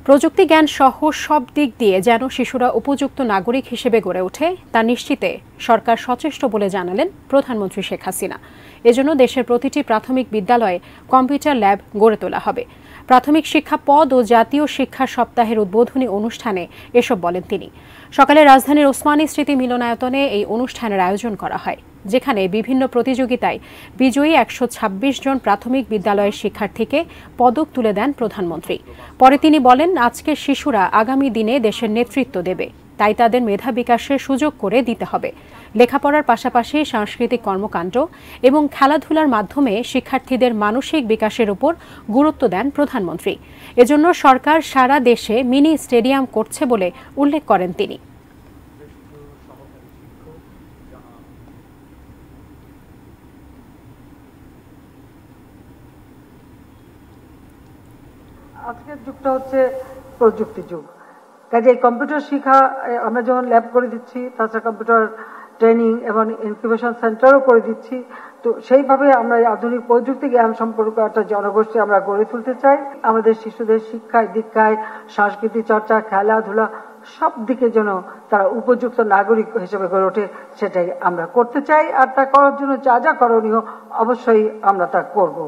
প্রযুক্তি জ্ঞান সহ সব দিক দিয়ে যেন শিশুরা উপযুক্ত নাগরিক হিসেবে গড়ে ওঠে তা নিশ্চিতে সরকার সচেষ্ট বলে জানালেন প্রধানমন্ত্রী শেখ হাসিনা। এজন্য দেশের প্রতিটি প্রাথমিক বিদ্যালয়ে কম্পিউটার ল্যাব গড়ে তোলা হবে। প্রাথমিক শিক্ষা পদ ও জাতীয় শিক্ষা সপ্তাহের উদ্বোধনী অনুষ্ঠানে এসব বলেন তিনি। সকালে রাজধানীর ওসমানী স্মৃতি মিলনায়তনে এই অনুষ্ঠানের আয়োজন করা হয়, যেখানে বিভিন্ন প্রতিযোগিতায় বিজয়ী 126 জন প্রাথমিক বিদ্যালয়ের শিক্ষার্থীকে পদক তুলে দেন প্রধানমন্ত্রী। পরে তিনি বলেন, আজকের শিশুরা আগামী দিনে দেশের নেতৃত্ব দেবে, তাই তাদের মেধা বিকাশের সুযোগ করে দিতে হবে। লেখাপড়ার পাশাপাশি সাংস্কৃতিক কর্মকাণ্ড এবং খেলাধুলার মাধ্যমে শিক্ষার্থীদের মানসিক বিকাশের উপর গুরুত্ব দেন প্রধানমন্ত্রী। এজন্য সরকার সারা দেশে মিনি স্টেডিয়াম করছে বলে উল্লেখ করেন তিনি। আজকের যুগটা হচ্ছে প্রযুক্তি যুগ, কাজে কম্পিউটার শিক্ষা আমরা যেমন ল্যাব করে দিচ্ছি, তাছাড়া কম্পিউটার ট্রেনিং এবং ইনকিউবেশন সেন্টারও করে দিচ্ছি। তো সেইভাবে আমরা আধুনিক প্রযুক্তি জ্ঞান সম্পর্ক একটা জনগোষ্ঠী আমরা গড়ে তুলতে চাই। আমাদের শিশুদের শিক্ষায় দীক্ষায় সাংস্কৃতিক চর্চা, খেলাধুলা সব দিকে যেন তারা উপযুক্ত নাগরিক হিসেবে গড়ে ওঠে, সেটাই আমরা করতে চাই। আর তা করার জন্য যা যা করণীয় অবশ্যই আমরা তা করব।